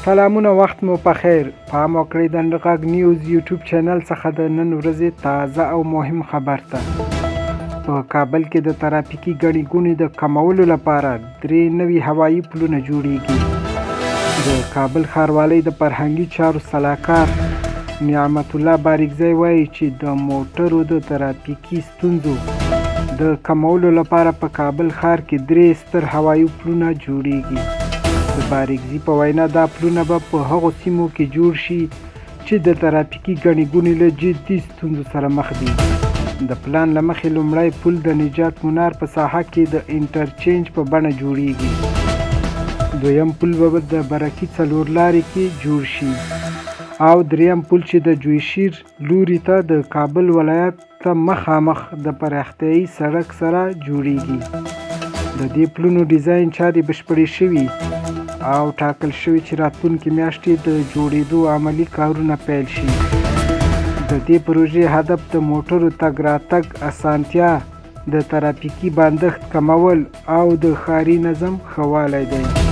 سلامونه، وخت مو په خیر. پام وکړئ د غږ نیوز یوټیوب چینل څخه د نن ورځې تازه او مهم خبر ته. په کابل کې د ترافیکي ګڼې ګوڼې د کمولو لپاره 3 نوي هوایي پلونه جوړیږي. د کابل ښاروالۍ د فرهنګي چارو سلاکار نعمت الله باریکزی وایي چې د موټرو د ترافیکي ستونزو د کمولو لپاره په کابل ښار کې 3 ستر هوایي پلونه جوړیږي. د باریکزي په وینا دا پلونه به په هغو سیمو کې جوړ شي چې د ترافیکي ګڼې ګوڼې له جدي ستونزو سره مخ دي. د پلان له مخې لومړی پل د نجات منار په ساحه کې د انټرچینج په بڼه جوړیږي. دویم پل به د برکي څلور لارې کې جوړ شي او دریم پل چې د جویشیر لوري ته د کابل ولایت ته مخامخ د پراختیایي سړک سره جوړیږي. د دې پلونو ډیزاین چارې بشپړې شوي او ټاکل شوي چې راتلونکې میاشتې د جوړېدو عملي کارونه پیل شي. د دې پروژې هدف د موټرو تګ راتګ اسانتیا، د ترافیکي بندښت کمول او د ښاري نظم ښه والی دی.